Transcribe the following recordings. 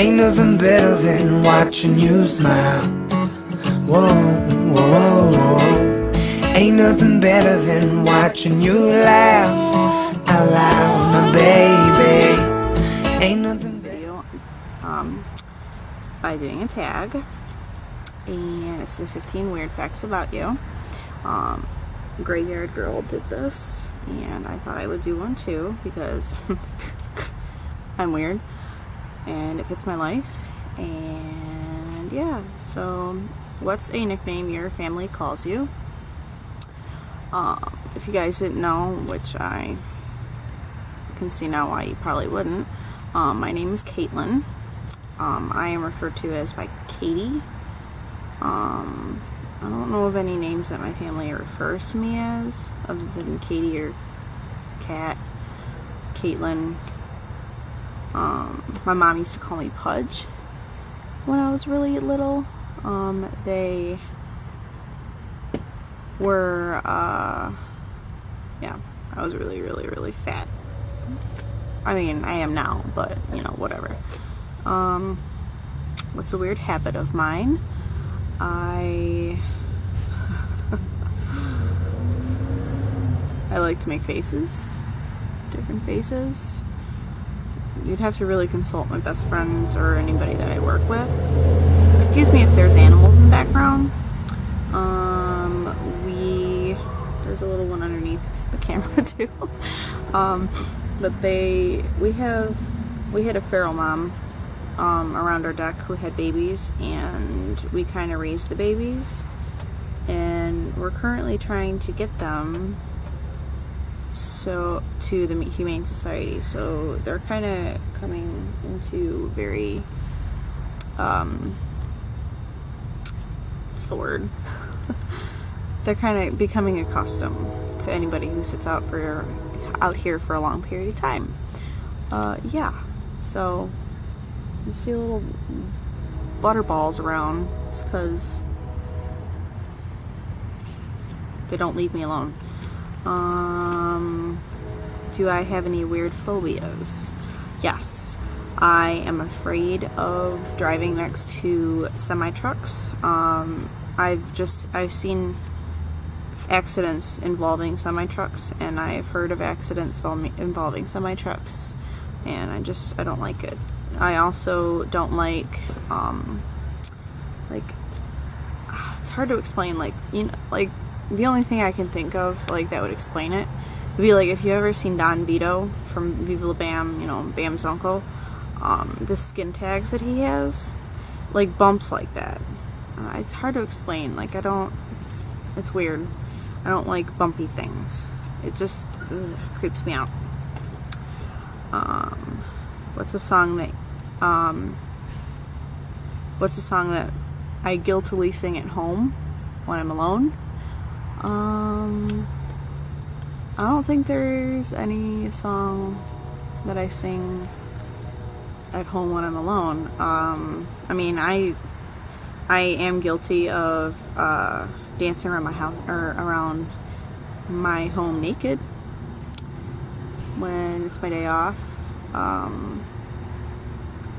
Ain't nothing better than watching you smile. Whoa, whoa, whoa. Ain't nothing better than watching you laugh out loud, my baby. Ain't nothing better. By doing a tag, and it's the 15 weird facts about you. Graveyard Girl did this, and I thought I would do one too because I'm weird and it fits my life. And yeah, so what's a nickname your family calls you? If you guys didn't know, which I can see now why you probably wouldn't, my name is Caitlin. I am referred to as by Katie. I don't know of any names that my family refers to me as other than Katie or Kat, Caitlin. My mom used to call me Pudge when I was really little. They were, yeah, I was really fat. I mean, I am now, but, you know, whatever. What's a weird habit of mine? I like to make faces, different faces. You'd have to really consult my best friends or anybody that I work with. Excuse me if there's animals in the background. There's a little one underneath the camera too. But we had a feral mom around our deck who had babies, and we kind of raised the babies, and we're currently trying to get them to the Humane Society. So they're kind of coming into very what's the word? They're kind of becoming accustomed to anybody who sits out here for a long period of time. Yeah, so you see little butterballs around. It's because they don't leave me alone. Do I have any weird phobias? Yes. I am afraid of driving next to semi-trucks. I've seen accidents involving semi-trucks, and I've heard of accidents involving semi-trucks, and I don't like it. I also don't like it's hard to explain, the only thing I can think of that would explain it would be if you ever seen Don Vito from Viva La Bam, Bam's uncle, the skin tags that he has, bumps like that. It's hard to explain. It's weird. I don't like bumpy things. It just creeps me out. What's a song that I guiltily sing at home when I'm alone? I don't think there's any song that I sing at home when I'm alone. I mean, I am guilty of dancing around my house or around my home naked when it's my day off. I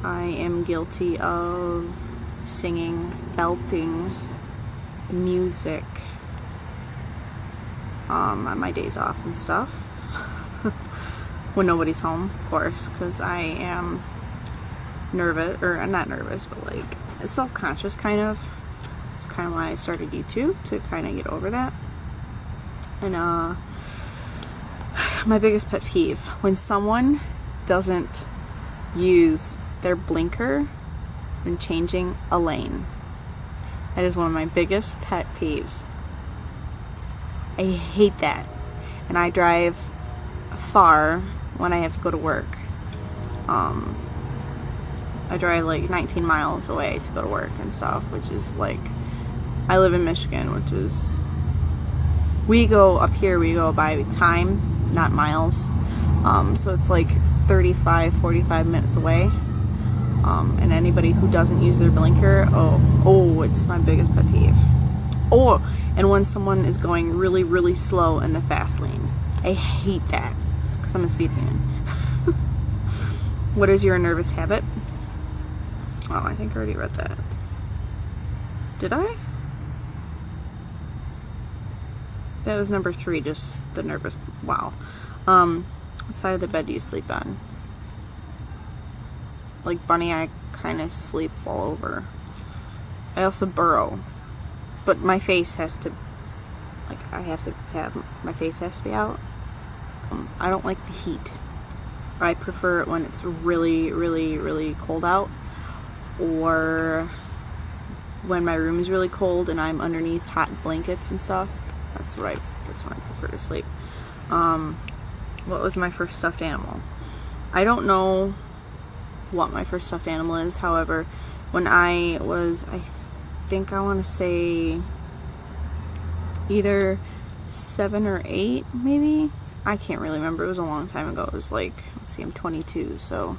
am guilty of singing, belting music on my days off and stuff when nobody's home, of course, because I am nervous, or not nervous, but self-conscious kind of. It's kind of why I started YouTube, to kind of get over that. And my biggest pet peeve, when someone doesn't use their blinker when changing a lane. That is one of my biggest pet peeves. I hate that. And I drive far when I have to go to work. I drive 19 miles away to go to work and stuff, which is I live in Michigan, which is, we go by time, not miles. So it's 35, 45 minutes away. And anybody who doesn't use their blinker, it's my biggest pet peeve. And when someone is going really slow in the fast lane, I hate that, because I'm a speed demon. What is your nervous habit? Oh, I think I already read that. Did I? That was number 3, just the nervous. Wow. What side of the bed do you sleep on? Like Bunny, I kind of sleep all over. I also burrow. But my face has to, like, my face has to be out. I don't like the heat. I prefer it when it's really, really, really cold out, or when my room is really cold and I'm underneath hot blankets and stuff. That's when I prefer to sleep. What was my first stuffed animal? I don't know what my first stuffed animal is. However, when I was, I think I want to say either 7 or 8, maybe. I can't really remember. It was a long time ago. It was like, let's see, I'm 22, so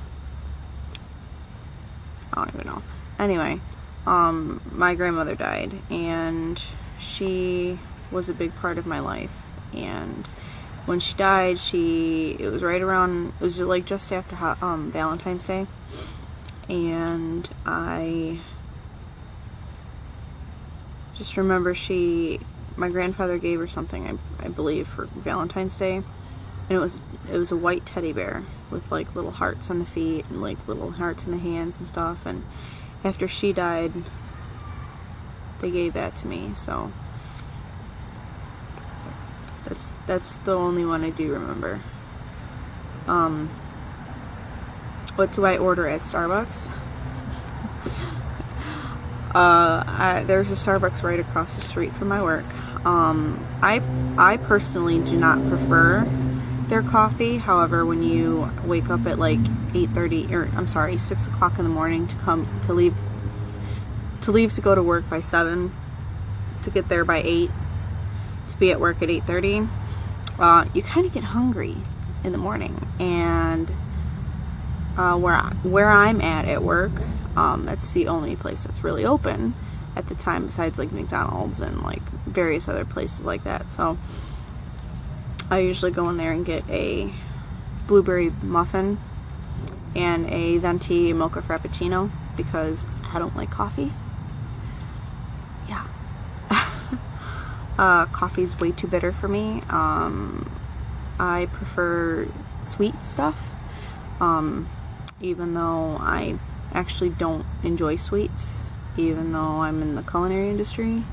I don't even know. Anyway, my grandmother died, and she was a big part of my life. And when she died, it was right around, it was like just after Valentine's Day, and I just remember my grandfather gave her something, I believe, for Valentine's Day, and it was a white teddy bear with like little hearts on the feet and like little hearts in the hands and stuff. And after she died, they gave that to me. So that's the only one I do remember. What do I order at Starbucks? There's a Starbucks right across the street from my work. I personally do not prefer their coffee. However, when you wake up at like 6 o'clock in the morning to leave to go to work by 7, to get there by 8, to be at work at 8:30, you kind of get hungry in the morning. And where I'm at work, that's the only place that's really open at the time, besides like McDonald's and like various other places like that. So I usually go in there and get a blueberry muffin and a venti mocha frappuccino because I don't like coffee. Yeah. Coffee's way too bitter for me. I prefer sweet stuff, even though I actually don't enjoy sweets, even though I'm in the culinary industry.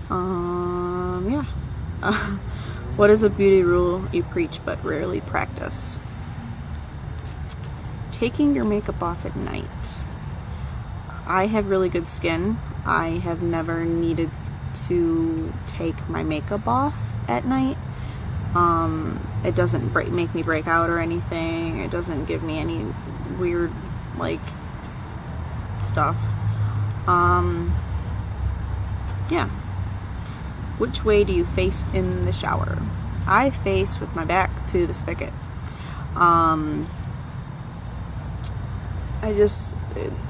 Yeah. What is a beauty rule you preach but rarely practice? Taking your makeup off at night. I have really good skin. I have never needed to take my makeup off at night. It doesn't make me break out or anything. It doesn't give me any weird like stuff. Yeah. Which way do you face in the shower? I face with my back to the spigot. I just,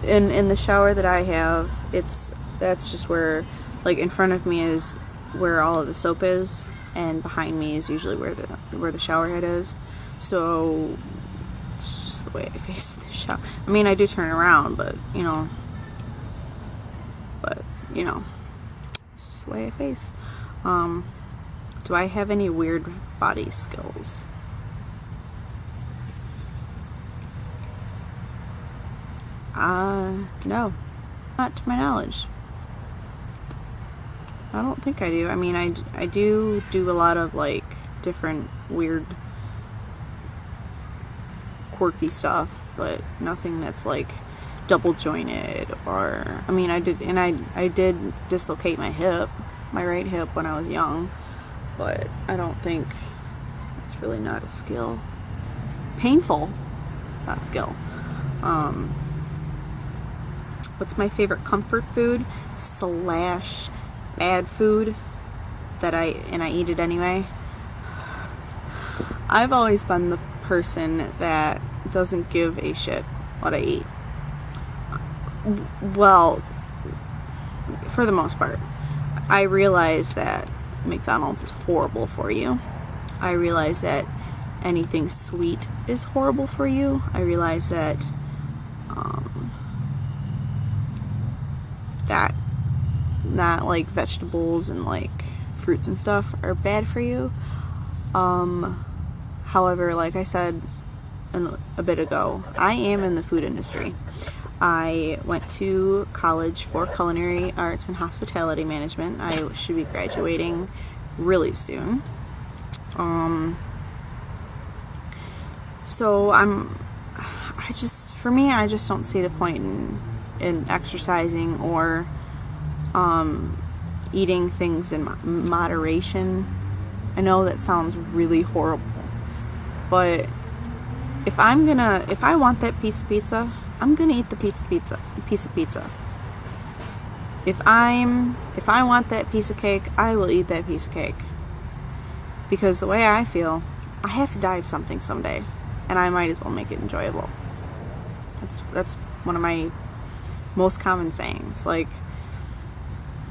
in the shower that I have, that's just where, like, in front of me is where all of the soap is, and behind me is usually where the shower head is. So it's just the way I face the shower. I mean, I do turn around, but you know, it's just the way I face. Do I have any weird body skills? No, not to my knowledge. I don't think I do. I mean, I do a lot of like different weird quirky stuff, but nothing that's like double jointed or, I mean, I did dislocate my right hip when I was young, but I don't think it's really not a skill. Painful, it's not a skill. What's my favorite comfort food / bad food that I eat it anyway? I've always been the person that doesn't give a shit what I eat. Well, for the most part. I realize that McDonald's is horrible for you. I realize that anything sweet is horrible for you. I realize that that like vegetables and like fruits and stuff are bad for you. However, like I said a bit ago, I am in the food industry. I went to college for culinary arts and hospitality management. I should be graduating really soon. So I just don't see the point in exercising or eating things in moderation. I know that sounds really horrible, but if I want that piece of pizza, I'm gonna eat the piece of pizza. If I want that piece of cake, I will eat that piece of cake. Because the way I feel, I have to die of something someday, and I might as well make it enjoyable. That's one of my most common sayings. Like,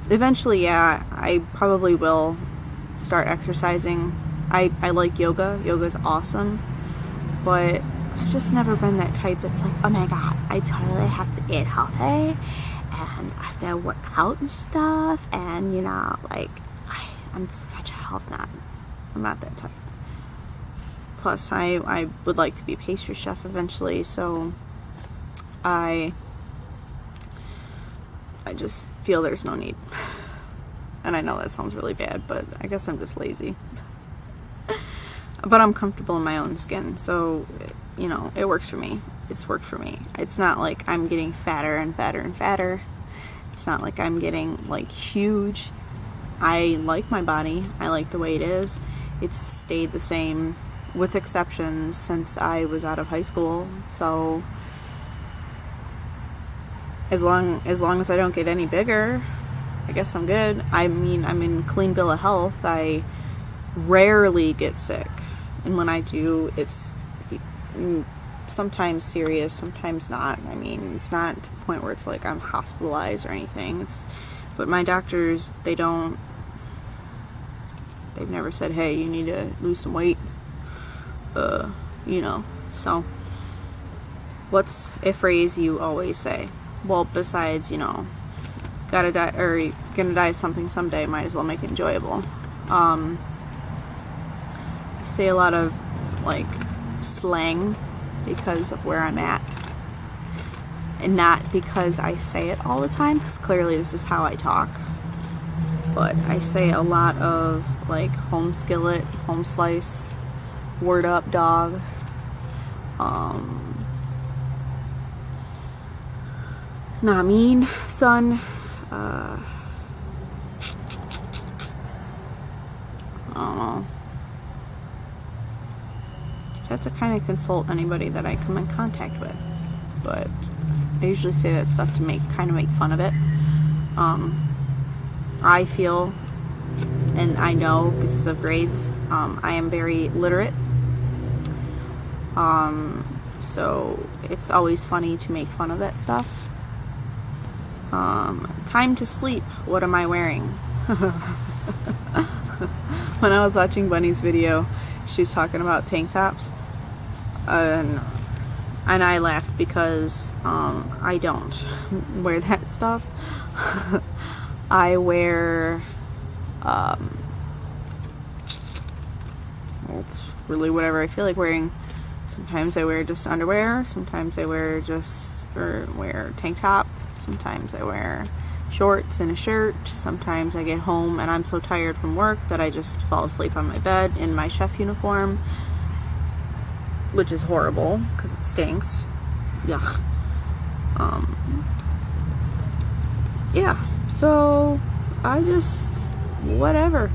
eventually, yeah, I probably will start exercising. I like yoga. Yoga's awesome. But I've just never been that type that's like, oh my god, I totally have to eat healthy and I have to work out and stuff, and you know, like, I'm such a health nut. I'm not that type. Plus, I would like to be a pastry chef eventually, so I just feel there's no need. And I know that sounds really bad, but I guess I'm just lazy. But I'm comfortable in my own skin, so, you know, it works for me. It's worked for me. It's not like I'm getting fatter and fatter and fatter. It's not like I'm getting, like, huge. I like my body. I like the way it is. It's stayed the same, with exceptions, since I was out of high school. So as long as I don't get any bigger, I guess I'm good. I mean, I'm in clean bill of health. I rarely get sick. And when I do, it's sometimes serious, sometimes not. I mean, it's not to the point where it's like I'm hospitalized or anything. But my doctors, they've never said, hey, you need to lose some weight. You know, so what's a phrase you always say? Well, besides, you know, gotta die, or gonna die of something someday, might as well make it enjoyable. I say a lot of, like, slang because of where I'm at, and not because I say it all the time, because clearly this is how I talk. But I say a lot of, like, home skillet, home slice, word up, dog. Not mean, son. I don't know. I have to kind of consult anybody that I come in contact with, but I usually say that stuff to make fun of it. I feel, and I know because of grades, I am very literate. So it's always funny to make fun of that stuff. Time to sleep. What am I wearing? When I was watching Bunny's video, she was talking about tank tops, and I laughed because I don't wear that stuff. I wear it's really whatever I feel like wearing. Sometimes I wear just underwear, sometimes I wear tank top, sometimes I wear shorts and a shirt, sometimes I get home and I'm so tired from work that I just fall asleep on my bed in my chef uniform, which is horrible because it stinks. Yuck. Yeah, so I just, whatever.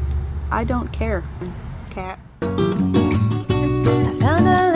I don't care. Cat. I found a